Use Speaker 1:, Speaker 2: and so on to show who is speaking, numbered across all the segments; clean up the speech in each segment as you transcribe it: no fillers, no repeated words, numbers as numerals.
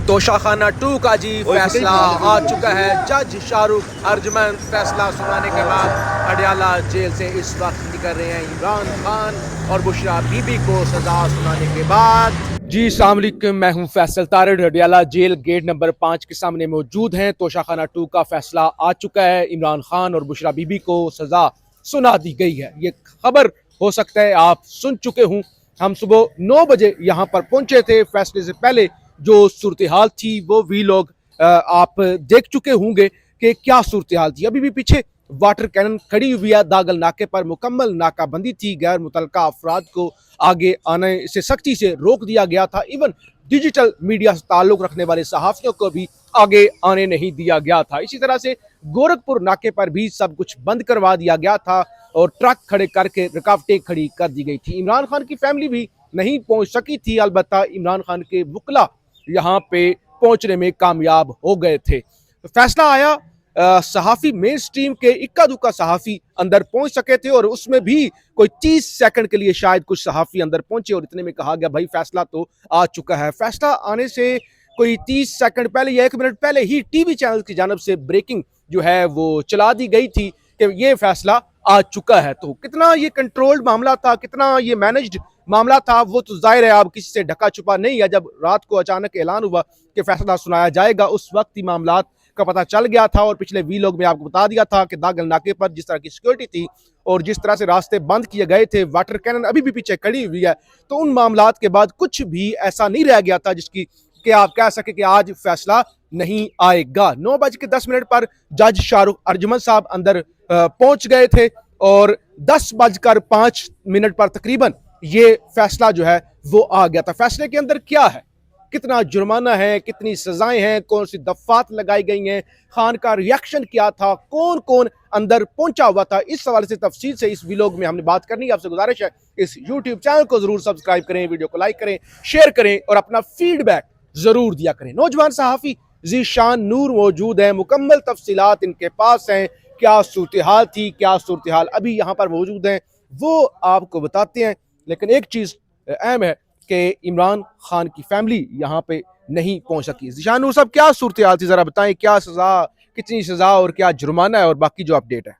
Speaker 1: तोशाखाना 2 का जी फैसला आ चुका है। जज शाहरुख अर्जमन फैसला सुनाने के बाद अडयाला जेल से इस वक्त निकल रहे हैं इमरान खान और बुशरा बीबी को सजा सुनाने के बाद। जी अस्सलाम वालेकुम, मैं हूं फैसल तारिड। अडयाला जेल गेट नंबर 5 के सामने मौजूद हैं। तोशाखाना 2 का फैसला आ चुका है। इमरान खान और बुशरा बीबी को सजा सुना दी गई है। ये खबर हो सकता है आप सुन चुके हूँ। हम सुबह 9 बजे यहाँ पर पहुंचे थे। फैसले से पहले जो सूरत हाल थी वो भी लोग आप देख चुके होंगे कि क्या सूरत हाल थी। अभी भी पीछे वाटर कैनन खड़ी हुई है। दागल नाके पर मुकम्मल नाकाबंदी थी। गैर मुतलका अफराद को आगे आने से सख्ती से रोक दिया गया था। इवन डिजिटल मीडिया से ताल्लुक रखने वाले सहाफियों को भी आगे आने नहीं दिया गया था। इसी तरह से गोरखपुर नाके पर भी सब कुछ बंद करवा दिया गया था और ट्रक खड़े करके रुकावटें खड़ी कर दी गई थी। इमरान खान की फैमिली भी नहीं पहुंच सकी थी। अलबत्ता इमरान खान के वकला यहाँ पे पहुंचने में कामयाब हो गए थे। तो फैसला आया। सहाफ़ी मेन स्ट्रीम के इक्का दुक्का सहाफ़ी अंदर पहुंच सके थे और उसमें भी कोई 30 सेकंड के लिए शायद कुछ सहाफ़ी अंदर पहुंचे और इतने में कहा गया भाई फैसला तो आ चुका है। फैसला आने से कोई 30 सेकंड पहले या 1 मिनट पहले ही टीवी चैनल की जानब से ब्रेकिंग जो है वो चला दी गई थी कि ये फैसला आ चुका है। तो कितना ये कंट्रोल्ड मामला था, कितना ये मैनेज्ड मामला था, वो तो जाहिर है अब किसी से ढका छुपा नहीं है। जब रात को अचानक ऐलान हुआ कि फैसला सुनाया जाएगा उस वक्त ही मामला का पता चल गया था। और पिछले वीलॉग में आपको बता दिया था कि दागल नाके पर जिस तरह की सिक्योरिटी थी और जिस तरह से रास्ते बंद किए गए थे, वाटर कैनन अभी भी पीछे खड़ी हुई है, तो उन मामलात के बाद कुछ भी ऐसा नहीं रह गया था जिसकी कि आप कह सके कि आज फैसला नहीं आएगा। 9:10 पर जज शाहरुख अर्जमन साहब अंदर पहुंच गए थे और 10:05 पर तकरीबन ये फैसला जो है वो आ गया था। फैसले के अंदर क्या है, कितना जुर्माना है, कितनी सजाएं हैं, कौन सी दफात लगाई गई हैं, खान का रिएक्शन क्या था, कौन कौन अंदर पहुंचा हुआ था, इस सवाल से तफसील से इस व्लॉग में हमने बात करनी है। आपसे गुजारिश है इस यूट्यूब चैनल को जरूर सब्सक्राइब करें, वीडियो को लाइक करें, शेयर करें और अपना फीडबैक जरूर दिया करें। नौजवान सहाफी जीशान नूर मौजूद है, मुकम्मल तफसीलात इनके पास हैं। क्या सूरत हाल थी, क्या सूरत हाल अभी यहाँ पर मौजूद हैं, वो आपको बताते हैं। लेकिन एक चीज़ अहम है कि इमरान खान की फैमिली यहाँ पे नहीं पहुँच सकी। जीशान नूर साहब, क्या सूरत हाल थी, ज़रा बताएं। क्या सज़ा, कितनी सज़ा और क्या जुर्माना है और बाकी जो अपडेट है।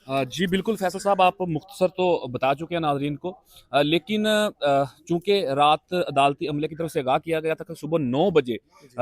Speaker 2: जी बिल्कुल फैसल साहब, आप मुख्तसर तो बता चुके हैं नाज़रीन को, लेकिन चूंकि रात अदालती अमले की तरफ से आगाह किया गया था कि सुबह 9 बजे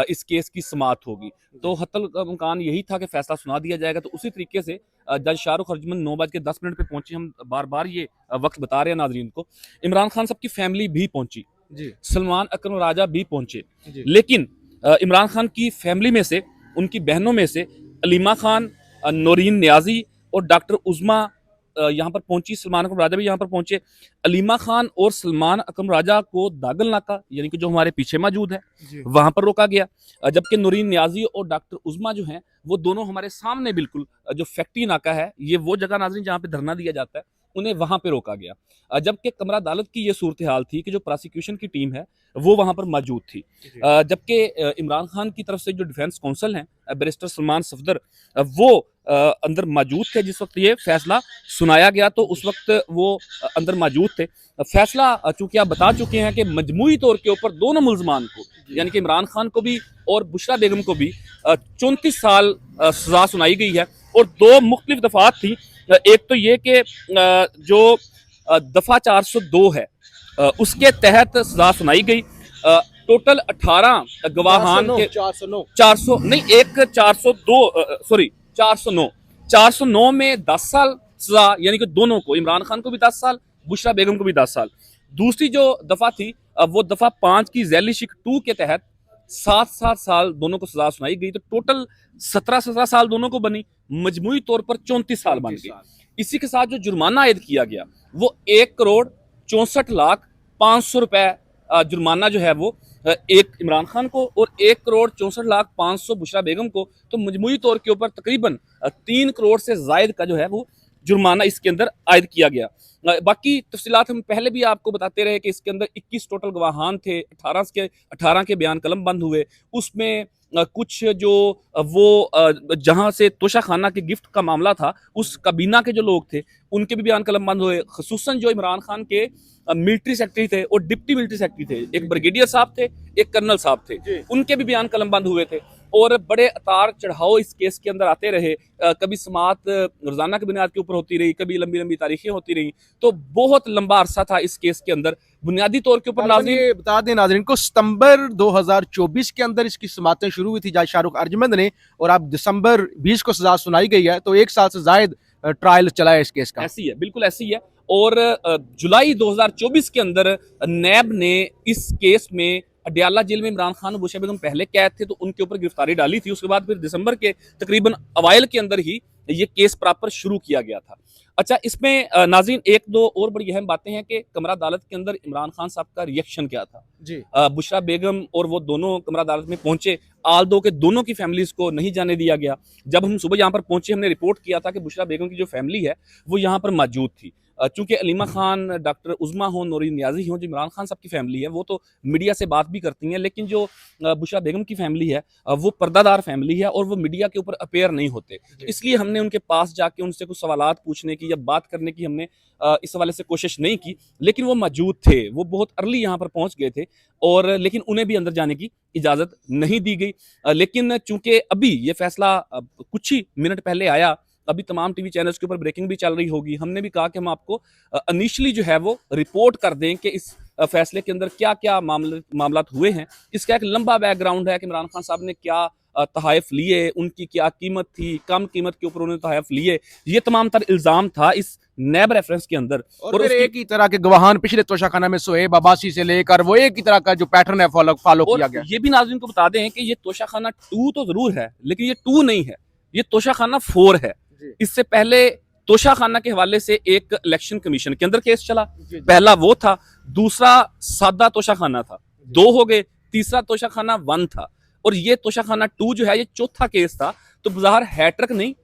Speaker 2: इस केस की समाअत होगी, तो हत्तल इम्कान यही था कि फैसला सुना दिया जाएगा। तो उसी तरीके से जज शाहरुख अर्जमन 9:10 पे पहुंचे। हम बार बार ये वक्त बता रहे हैं नाज़रीन को। इमरान खान साहब की फैमिली भी पहुंची जी, सलमान अकरम राजा भी पहुंचे, लेकिन इमरान खान की फैमिली में से, उनकी बहनों में से अलीमा खान, नौरीन नियाजी और डॉक्टर उज़मा यहाँ पर पहुंची। सलमान अकरम राजा भी यहाँ पर पहुंचे। अलीमा खान और सलमान अकरम राजा को दागल नाका यानी कि जो हमारे पीछे मौजूद है वहां पर रोका गया, जबकि नूरीन नियाजी और डॉक्टर उज़मा जो हैं वो दोनों हमारे सामने बिल्कुल जो फैक्ट्री नाका है, ये वो जगह नाज़रीन जहाँ पे धरना दिया जाता है, उन्हें वहां पे रोका गया। जबकि कमरा अदालत की ये सूरत हाल थी कि जो प्रोसिक्यूशन की टीम है वो वहां पर मौजूद थी, जबकि इमरान खान की तरफ से जो डिफेंस काउंसिल हैं बैरिस्टर सलमान सफदर वो अंदर मौजूद थे जिस वक्त ये फैसला सुनाया गया। तो उस वक्त वो अंदर मौजूद थे। फैसला चूंकि आप बता चुके हैं कि मजमूई तौर के ऊपर दोनों मुलजमान को यानी कि इमरान खान को भी और बुशरा बेगम को भी 34 साल सजा सुनाई गई है और 2 मुख्तलिफ दफात थी। एक तो ये कि जो दफा 402 है उसके तहत सजा सुनाई गई। टोटल 18 गवाहान के 400 नहीं, एक 409 में 10 साल सजा, यानी कि दोनों को, इमरान खान को भी 10 साल, बुशरा बेगम को भी 10 साल। दूसरी जो दफा थी वो दफा 5 की झैली शिक 2 के तहत 7-7 साल दोनों को सजा सुनाई गई। तो टोटल 17 साल दोनों को बनी, मजमूई तौर पर 34 साल बन गए। इसी के साथ जो जुर्माना आयद किया गया वो 1,64,05,00,000 रुपए जुर्माना जो है वो एक इमरान खान को और 1,64,05,00,000 बुशरा बेगम को। तो मजमूई तौर के ऊपर तकरीबन 3 करोड़ से जायद का जो है वो जुर्माना इसके अंदर आयद किया गया। बाकी तफसीलात हम पहले भी आपको बताते रहे कि इसके अंदर 21 टोटल गवाहान थे, 18 के बयान कलम बंद हुए। उसमें कुछ जो जहां से तोशा खाना के गिफ्ट का मामला था, उस कबीना के जो लोग थे उनके भी बयान कलम बंद हुए। खसूसन जो इमरान खान के मिलिट्री सेक्रेटरी थे और डिप्टी मिलिट्री सेक्रेटरी थे, एक ब्रिगेडियर साहब थे, एक कर्नल साहब थे, उनके भी बयान कलम बंद हुए थे। और बड़े अतार चढ़ाव इस केस के अंदर आते रहे। कभी समात रोजाना की बुनियाद के ऊपर होती रही, कभी लंबी लंबी तारीखें होती रही। तो बहुत लंबा अरसा था इस केस के अंदर। बुनियादी तौर के ऊपर नाज़रीन
Speaker 1: ये बता दें नाज़रीन को, सितंबर 2024 के अंदर इसकी समातें शुरू हुई थी जज शाहरुख अर्जमंद ने, और अब दिसंबर 20 को सजा सुनाई गई है। तो 1 साल से जायद ट्रायल चला है इस केस का।
Speaker 2: ऐसी है, बिल्कुल ऐसी है। और जुलाई 2024 के अंदर नैब ने इस केस में अडयाला जेल में इमरान खान और बुशरा बेगम पहले कैद थे, तो उनके ऊपर गिरफ्तारी डाली थी। उसके बाद फिर दिसंबर के तकरीबन अवाइल के अंदर ही ये केस प्रॉपर शुरू किया गया था। अच्छा, इसमें नाज़रीन एक दो और बड़ी अहम बातें हैं कि कमरा अदालत के अंदर इमरान खान साहब का रिएक्शन क्या था
Speaker 1: जी।
Speaker 2: बुशरा बेगम और वो दोनों कमरा अदालत में पहुंचे। आल दो के दोनों की फैमिलीज को नहीं जाने दिया गया। जब हम सुबह यहाँ पर पहुंचे, हमने रिपोर्ट किया था कि बुशरा बेगम की जो फैमिली है वो यहाँ पर मौजूद थी। चूंकि अलीमा खान, डॉक्टर उज़मा हो, नूरी नियाजी हो, जो इमरान खान साहब की फैमिली है, वो तो मीडिया से बात भी करती हैं, लेकिन जो बुशरा बेगम की फैमिली है वो पर्दादार फैमिली है और वो मीडिया के ऊपर अपेयर नहीं होते। इसलिए हमने उनके पास जाके उनसे कुछ सवालात पूछने की या बात करने की हमने इस हवाले से कोशिश नहीं की, लेकिन वो मौजूद थे। वो बहुत अर्ली यहाँ पर पहुँच गए थे, और लेकिन उन्हें भी अंदर जाने की इजाज़त नहीं दी गई। लेकिन चूंकि अभी ये फैसला कुछ ही मिनट पहले आया, अभी तमाम टीवी चैनल्स के ऊपर ब्रेकिंग भी चल रही होगी, हमने भी कहा कि हम आपको इनिशियली जो है वो रिपोर्ट कर दें कि इस फैसले के अंदर क्या क्या मामलात हुए हैं। इसका एक लंबा बैकग्राउंड है कि इमरान खान साहब ने क्या तहाइफ लिए, उनकी क्या कीमत थी, कम कीमत के ऊपर उन्होंने तहाइफ लिए, ये तमाम तर इल्ज़ाम था इस नैब रेफरेंस के अंदर।
Speaker 1: और फिर एक ही तरह के गवाहान पिछले तोशाखाना में सोहेब अब्बासी से लेकर वो एक ही तरह का जो पैटर्न है फॉलो किया गया।
Speaker 2: ये भी नाज़रीन को बता दें कि ये तोशाखाना 2 तो जरूर है, लेकिन ये 2 नहीं है, ये तोशाखाना 4 है। इससे पहले तोशाखाना के हवाले से एक इलेक्शन कमीशन के अंदर केस चला। पहला वो था, दूसरा सादा तोशाखाना था, 2 हो गए, तीसरा तोशाखाना 1 था, और ये तोशाखाना 2 जो है ये चौथा केस था। तो बाहर हैट्रिक नहीं,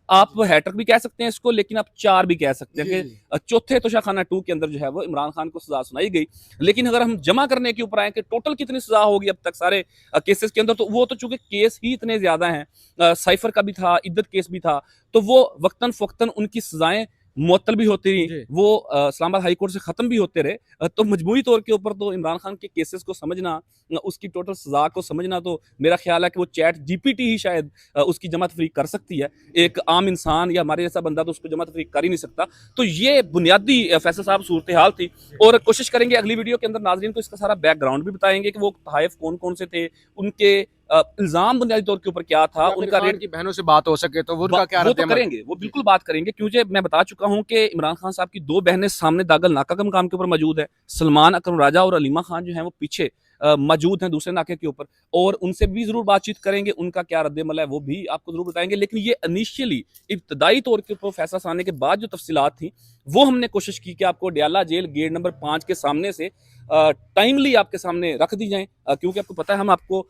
Speaker 2: आप हैट्रिक भी कह सकते हैं इसको, लेकिन आप 4 भी कह सकते हैं कि चौथे तोशाखाना 2 के अंदर जो है वो इमरान खान को सजा सुनाई गई। लेकिन अगर हम जमा करने के ऊपर आए कि टोटल कितनी सजा होगी अब तक सारे केसेस के अंदर, तो वो तो चूंकि केस ही इतने ज्यादा हैं, साइफर का भी था, इद्दत केस भी था, तो वो वक्तन फक्तन उनकी सजाएं मुअत्तल भी होती रही, वो इस्लामाबाद हाई कोर्ट से खत्म भी होते रहे। तो मजमूई तौर के ऊपर तो इमरान खान के केसेस को समझना, उसकी टोटल सजा को समझना, तो मेरा ख्याल है कि वो चैट जीपीटी ही शायद उसकी जमा तफरीक कर सकती है। एक आम इंसान या हमारे जैसा बंदा तो उसको जमा तफरीक कर ही नहीं सकता। तो ये बुनियादी फैसल साहब सूरत हाल थी, और कोशिश करेंगे अगली वीडियो के अंदर नाजरीन को इसका सारा बैकग्राउंड भी बताएंगे कि वो तहाइफ कौन कौन से थे, उनके इल्जाम बुनियादी तौर के ऊपर क्या था, उनका रेट
Speaker 1: की बहनों से बात हो सके तो वो क्या
Speaker 2: वो तो करेंगे, वो बिल्कुल बात करेंगे। क्योंकि मैं बता चुका हूं कि इमरान खान साहब की 2 बहनें सामने दागल नाका के मकाम के ऊपर मौजूद है। सलमान अकरम राजा और अलीमा खान जो है वो पीछे मौजूद हैं दूसरे नाके के ऊपर, और उनसे भी जरूर बातचीत करेंगे। उनका क्या रद्द-ए-अमल है वो भी आपको जरूर बताएंगे। लेकिन ये इनिशियली इब्तदाई तौर के ऊपर फैसला सुनाने के बाद जो तफसीलात थी वो हमने कोशिश की कि आपको अडयाला जेल गेट नंबर 5 के सामने से टाइमली आपके सामने रख दी जाए, क्योंकि आपको पता है हम आपको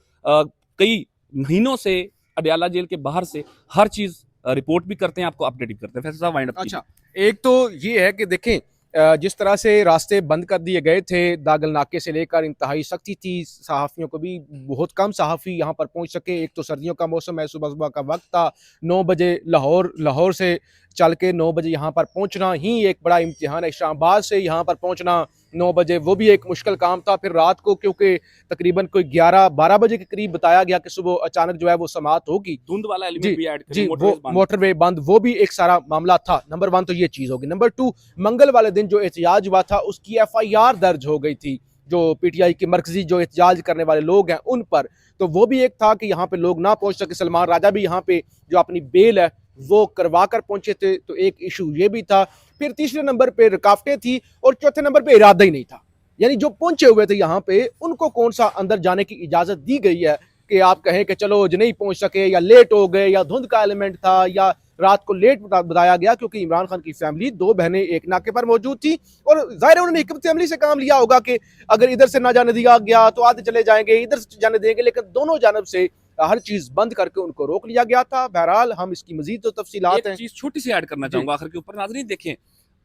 Speaker 2: कई महीनों से अडयाला जेल के बाहर से हर चीज रिपोर्ट भी करते हैं, आपको अपडेट भी करते हैं। फैसल साहब वाइंड अप।
Speaker 1: अच्छा, एक तो ये है कि देखें जिस तरह से रास्ते बंद कर दिए गए थे, दागल नाके से लेकर इंतहाई सख्ती थी, सहाफ़ियों को भी बहुत कम सहाफ़ी यहाँ पर पहुँच सके। एक तो सर्दियों का मौसम है, सुबह सुबह का वक्त था, 9 बजे लाहौर से चल के 9 बजे यहाँ पर पहुँचना ही एक बड़ा इम्तिहान है। इस्लामाबाद से यहाँ पर पहुँचना 9 बजे वो भी एक मुश्किल काम था। फिर रात को क्योंकि तकरीबन कोई 11-12 बजे के करीब बताया गया कि सुबह अचानक जो है वो समात होगी,
Speaker 2: धुंध वाला एलिमेंट भी ऐड
Speaker 1: जी, वो मोटरवे बंद, वो भी एक सारा मामला था। नंबर 1 तो ये चीज़ होगी। नंबर 2, मंगल वाले दिन जो एहतजाज हुआ था उसकी FIR दर्ज हो गई थी, जो PTI के मरकजी जो एहतजाज करने वाले लोग हैं उन पर। तो वो भी एक था कि यहाँ पे लोग ना पहुँच सके। सलमान राजा भी यहाँ पे जो अपनी बेल है वो करवा कर पहुंचे थे, तो एक इशू ये भी था। फिर तीसरे नंबर पे रुकावटें थी, और चौथे नंबर पे इरादा ही नहीं था। यानी जो पहुंचे हुए थे यहाँ पे उनको कौन सा अंदर जाने की इजाजत दी गई है कि आप कहें कि चलो नहीं पहुंच सके, या लेट हो गए, या धुंध का एलिमेंट था, या रात को लेट बताया गया क्योंकि इमरान खान की फैमिली, 2 बहनें एक नाके पर मौजूद थी और जाहिर है उन्होंने हिकमत अमली से काम लिया होगा कि अगर इधर से ना जाने दिया गया तो आधे चले जाएंगे, इधर से जाने देंगे, लेकिन दोनों जानब से हर चीज बंद करके उनको रोक लिया गया था। बहरहाल हम इसकी मजीद तो तफसीलात
Speaker 2: एक
Speaker 1: हैं।
Speaker 2: चीज छोटी सी ऐड करना चाहूंगा आखिर के ऊपर। नाज़रीन देखें,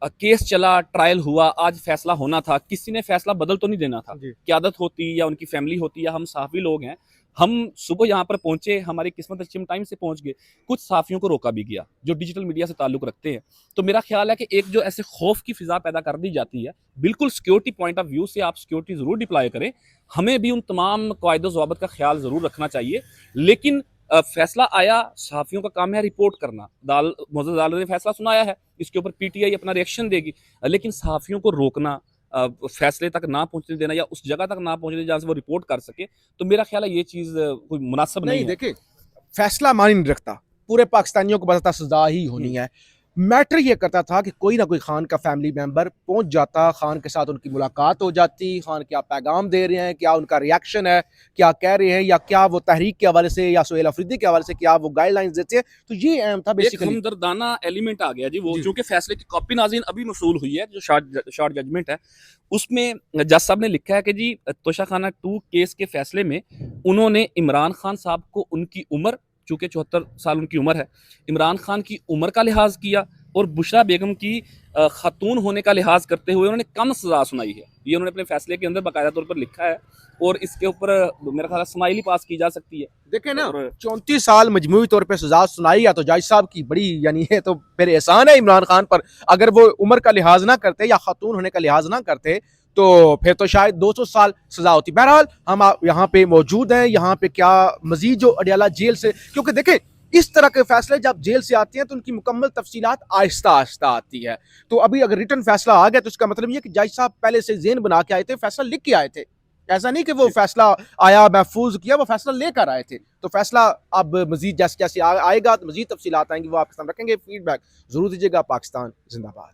Speaker 2: केस चला, ट्रायल हुआ, आज फैसला होना था, किसी ने फैसला बदल तो नहीं देना था।
Speaker 1: जी।
Speaker 2: क़यादत होती या उनकी फैमिली होती या हम सहाफ़ी लोग हैं, हम सुबह यहाँ पर पहुंचे, हमारी किस्मत अच्छी, हम टाइम से पहुंच गए। कुछ सहाफ़ियों को रोका भी गया जो डिजिटल मीडिया से ताल्लुक रखते हैं। तो मेरा ख्याल है कि एक जो ऐसे खौफ की फिजा पैदा कर दी जाती है, बिल्कुल सिक्योरिटी पॉइंट ऑफ व्यू से आप सिक्योरिटी जरूर डिप्लॉय करें, हमें भी उन तमाम कायदो ज़वाबित का ख्याल जरूर रखना चाहिए। लेकिन फैसला आया, सहाफ़ियों का काम है रिपोर्ट करना। मोअज़्ज़ज़ अदालत ने फैसला सुनाया है, इसके ऊपर पीटीआई अपना रिएक्शन देगी, लेकिन सहाफ़ियों को रोकना, फैसले तक ना पहुंचने देना या उस जगह तक ना पहुंचने देना जहां से वो रिपोर्ट कर सके, तो मेरा ख्याल है ये चीज कोई मुनासिब नहीं है।
Speaker 1: देखिए, फैसला मानी नहीं रखता, पूरे पाकिस्तानियों को पता था सजा ही होनी है। मैटर ये करता था कि कोई ना कोई खान का फैमिली मेंबर पहुंच जाता, खान के साथ उनकी मुलाकात हो जाती, खान क्या पैगाम दे रहे हैं, क्या उनका रिएक्शन है, क्या कह रहे हैं, या क्या वो तहरीक के हवाले से या सुहेल अफरीदी के हवाले से क्या वो गाइडलाइंस देते हैं। तो ये अहम था
Speaker 2: एक
Speaker 1: बेसिकली।
Speaker 2: हमदर्दाना एलिमेंट आ गया जी, वो
Speaker 1: जी।
Speaker 2: चूंकि फैसले की कॉपी नाज़रीन अभी मसूल हुई है, जो शॉर्ट जजमेंट है, उसमें जज साहब ने लिखा है कि जी तोशाखाना 2 केस के फैसले में उन्होंने इमरान खान साहब को उनकी उम्र, चूंकि 74 साल उनकी उम्र है, इमरान खान की उम्र का लिहाज किया और बुशरा बेगम की खातून होने का लिहाज करते हुए उन्होंने कम सजा सुनाई है। ये उन्होंने अपने फैसले के अंदर बाकायदा तौर पर लिखा है और इसके ऊपर मेरा ख्याल स्माइली पास की जा सकती है।
Speaker 1: देखें ना,
Speaker 2: और
Speaker 1: 34 साल मजमूई तौर पे सजा सुनाई, या तो जज साहब की बड़ी, यानी ये तो फिर एहसान है इमरान खान पर। अगर वो उम्र का लिहाज ना करते या खातून होने का लिहाज ना करते तो फिर तो शायद 200 साल सजा होती। बहरहाल हम यहाँ पे मौजूद हैं, यहाँ पे क्या मजीद जो अडियाला जेल से, क्योंकि देखें इस तरह के फैसले जब जेल से आते हैं तो उनकी मुकम्मल तफसीलात आहिस्ता आहिस्ता आती है। तो अभी अगर रिटर्न फैसला आ गया तो इसका मतलब ये कि जज साहब पहले से ज़ेन बना के आए थे, फैसला लिख के आए थे। ऐसा नहीं कि वो फैसला आया महफूज किया, वो फैसला लेकर आए थे। तो फैसला अब मजीद जैसे जैसे आएगा तो मजीद तफसीलात आएंगी, वो आपके सामने रखेंगे। फीडबैक जरूर दीजिएगा। पाकिस्तान जिंदाबाद।